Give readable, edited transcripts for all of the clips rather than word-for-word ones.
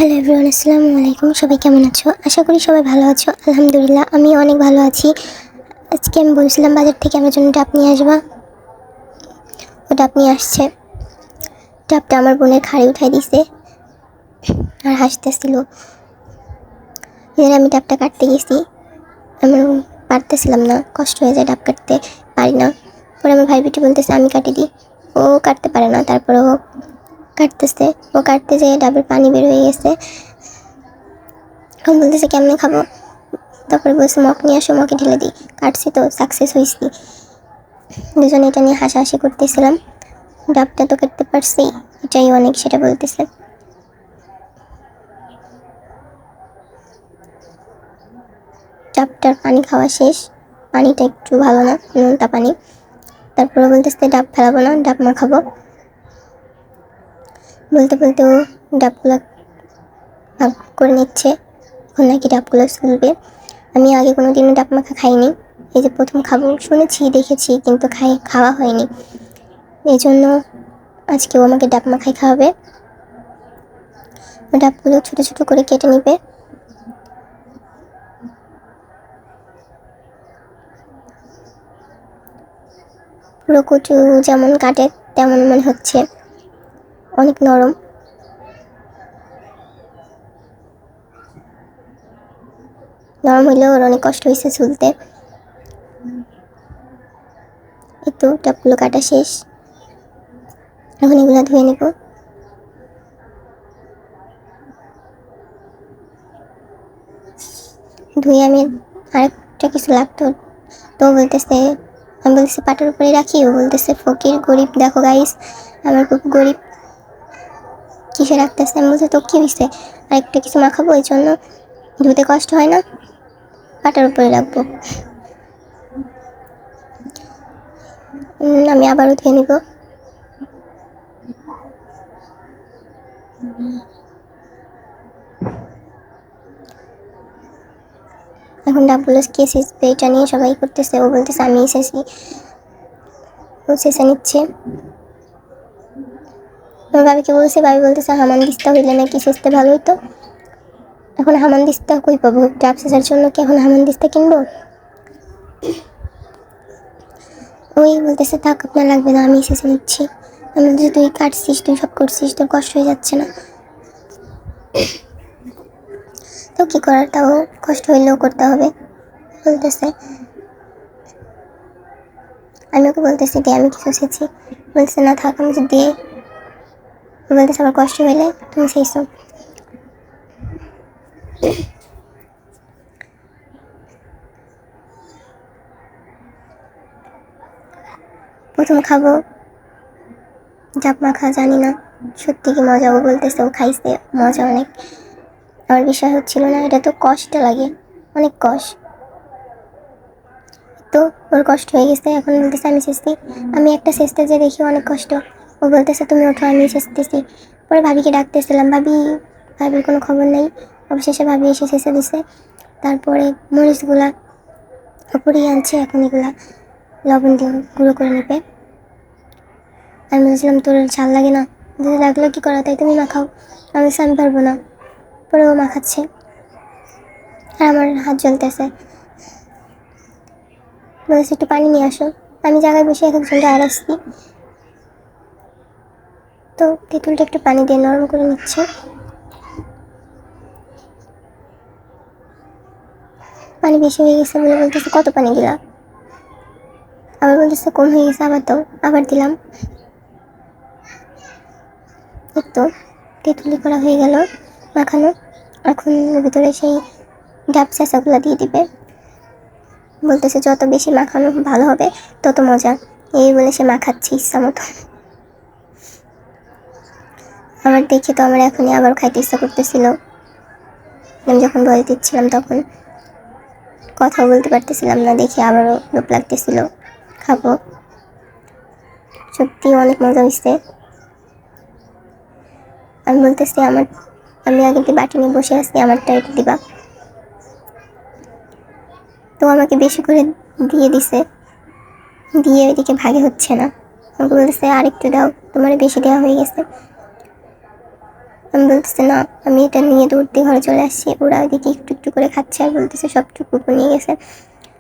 Hello everyone, আসসালামু আলাইকুম। সবাই কেমন আছো? আশা করি সবাই ভালো আছো। আলহামদুলিল্লাহ, আমি অনেক ভালো আছি। আজকে আমি বলছিলাম বাজার থেকে আমার জন্য ডাব নিয়ে আসবা। ও ডাব নিয়ে আসছে। ডাবটা আমার বোনের ঘাড়ে উঠাই দিছে আর হাসতেছিল। এর আমি ডাবটা কাটতে গেছি, আমার পারতেছিলাম না, কষ্ট হয়ে যায়, ডাব কাটতে পারি না। পরে আমার ভাই বিটি বলতেছে আমি কাটি দিই। ও কাটতে পারে না, তারপরে ও কাটতেছে। ও কাটতে যেয়ে ডাবের পানি বের হয়ে গেছে। এখন বলতেছে কেমনে খাবো। তারপরে বলছে মগ নিয়ে আসো, মগে ঢেলে দিই। কাটছি তো, সাকসেস হয়েছি। দুজনে এটা নিয়ে হাসাহাসি করতেছিলাম। ডাবটা তো কাটতে পারছি, এটাই অনেক, সেটা বলতেছে। ডাবটার পানি খাওয়া শেষ, পানিটা একটু ভালো না, নোনতা পানি। তারপরে বলতেছে ডাব ফেলাবো না, ডাব মাখাবো। বলতে বলতে ও ডাবগুলো ভাগ করে নিচ্ছে। এখন নাকি ডাবগুলো চলবে। আমি আগে কোনো দিনও ডাব মাখা খাইনি, এই যে প্রথম খাবো। শুনেছি, দেখেছি, কিন্তু খাওয়া হয়নি। এই জন্য আজকেও আমাকে ডাব মাখাই খাওয়াবে। ডাবগুলো ছোটো ছোটো করে কেটে নিবে। পুরো কচু যেমন কাটে তেমন মনে হচ্ছে, অনেক নরম। নরম হইলেও ওর অনেক কষ্ট হয়েছে ছুলতে। এই তো ডাবগুলো কাটা শেষ, এখন এগুলো ধুয়ে নেব। ধুয়ে আমি আরেকটা কিছু লাগতো, তো বলতেছে, আমি বলতেছি পাটার উপরে রাখি। ও বলতেছে ফকির গরিব, দেখো গাইস আমার খুব গরিব, কিসে রাখতেছে। আমি বলছি তো কী হয়েছে, আরেকটা কিছু মাখাবো, এই জন্য ধুতে কষ্ট হয় না, পাটার উপরে রাখবো। আমি আবারও ধুয়ে নিব। এখন ডাবগুলো কে শেষবে এটা নিয়ে সবাই করতেছে। ও বলতেছে আমি শেষি, ও শেষে নিচ্ছে। আমার বাবিকে বলছে, বাবি বলতেছে হামান দিস্তা হইলে নাকি শেষতে ভালো হইতো। এখন হামান দিস্তা কই পাবো, ডাব শেষার জন্য কি এখন হামান দিস্তা কিনবো? ওই বলতেছে থাক, আপনার লাগবে না, আমি শেষে নিচ্ছি। আমি বলছি তুই কাটছিস, তুই সব করছিস, তোর কষ্ট হয়ে যাচ্ছে না? তো কী করার, তাও কষ্ট হইলেও করতে হবে বলতেছে। আমি ওকে বলতেছি দিয়ে আমি কিছু শেছি। বলতেছে না থাক, আমি যদি দিয়ে। বলতেছে আমার কষ্ট হইলে তুমি শেষো। প্রথম খাবো ডাব মাখা, জানি না সত্যি কি মজা। ও বলতেছে ও খাইছে, মজা অনেক। আমার বিষয় হচ্ছিল না, এটা তো কষ্ট লাগে, অনেক কষ্ট। তো ওর কষ্ট হয়ে গেছে, এখন বলতেছে আমি শেষছি। আমি একটা শেষতে যে দেখি অনেক কষ্ট। ও বলতেছে তুমি ওঠো, আমি শেষতেছি। পরে ভাবিকে ডাকতেছিলাম, ভাবির কোনো খবর নেই। অবশেষে ভাবি এসে শেষে দিছে। তারপরে মরিচগুলা উপরেই আনছে, এখন এগুলা লবণ দিয়ে গুঁড়ো করে নেবে। আমি বলছিলাম তোর ঝাল লাগে না? যদি লাগলো কী করা, তাই তুমি মাখাও। আমি বলছি আমি পারবো না। পরে ও মাখাচ্ছে আর আমার হাত জ্বলতেছে। বলছি একটু পানি নিয়ে আসো। আমি জায়গায় বসে এক একজনটা আর আসছি। তো তেঁতুলটা একটু পানি দিয়ে নরম করে নিচ্ছে। পানি বেশি হয়ে গেছে বলে বলতেছে কত পানি দিলা? আবার বলতেছে কম হয়ে গেছে, আবার দাও। আবার দিলাম। একটু তেঁতুলি করা হয়ে গেল মাখানো। এখন ভিতরে সেই ডাব চেঁচাগুলো দিয়ে দিবে। বলতেছে যত বেশি মাখানো ভালো হবে তত মজা, এই বলে সে মাখাচ্ছে ইচ্ছা মতো। আমার দেখে তো আমার এখনই আবার খাইতে ইচ্ছা করতেছিল। আমি যখন বয়স দিচ্ছিলাম তখন কথাও বলতে পারতেছিলাম না, দেখে আবারও লোভ লাগতেছিল, খাবো। সত্যি অনেক মজা হয়েছে। আমি বলতেছি আমি আগে বাটি নিয়ে বসে আছি, আমারটা এটা দিবা। তো আমাকে বেশি করে দিয়ে দিছে, দিয়ে এদিকে ভাগে হচ্ছে না। আমাকে বলতেছে আরেকটু দাও, তোমার বেশি দেওয়া হয়ে গেছে। আমি বলতেছে না, আমি এটা নিয়ে দৌড়তে ঘরে চলে আসছি। ওরা ওইদিকে একটু একটু করে খাচ্ছে আর বলতেছে সবটুকু নিয়ে গেছে।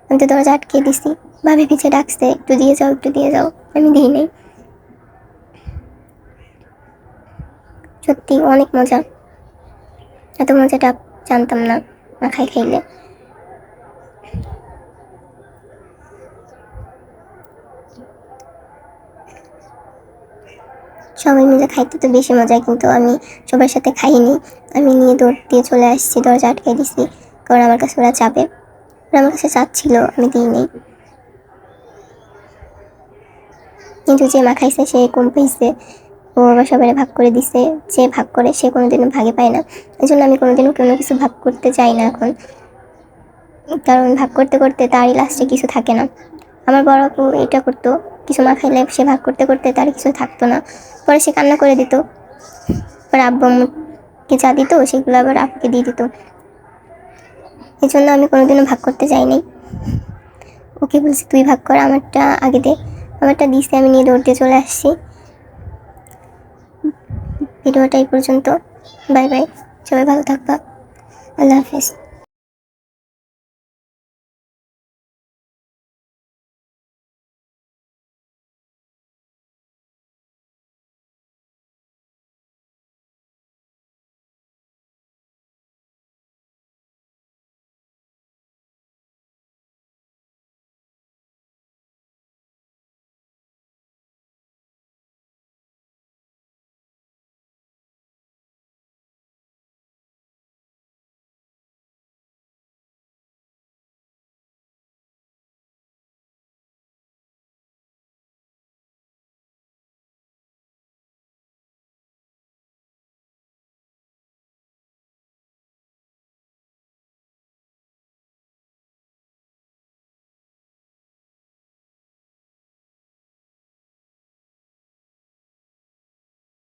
আমি তো দরজা আটকে দিছি। ভাবি পিছে ডাকছে, একটু দিয়ে যাও, একটু দিয়ে যাও, আমি দিই নাই। সত্যি অনেক মজা, এত মজাটা জানতাম না খাইলে। সবাই মিলে খাইতে তো বেশি মজা, কিন্তু আমি সবার সাথে খাইনি। আমি নিয়ে দৌড় দিয়ে চলে আসছি, দরজা আটকে দিছি, কারণ আমার কাছে ওরা চাবে। ওরা আমার কাছে চাচ্ছিল, আমি দিইনি। কিন্তু যে মা খাইছে সে কম পাইছে, ও আবার সবাই ভাগ করে দিছে। যে ভাগ করে সে কোনোদিনও ভাগে পায় না। এই জন্য আমি কোনোদিনও কোনো কিছু ভাগ করতে চাই না এখন, কারণ ভাগ করতে করতে তারই লাস্টে কিছু থাকে না। আমার বড় আপু এটা করতো, কিছু মা খাইলে সে ভাগ করতে করতে তার কিছু থাকতো না, পরে সে কান্না করে দিত। পরে আব্বু আম্মুকে যা দিত সেগুলো আবার আপুকে দিয়ে দিত। এই জন্য আমি কোনোদিনও ভাগ করতে চাইনি। ওকে বলছি তুই ভাগ কর, আমারটা আগে দে। আমারটা দিছে, আমি নিয়ে দৌড়তে চলে আসছি। ভিডিওটা এই পর্যন্ত। বাই বাই, সবাই ভালো থাকবা। আল্লাহ হাফেজ।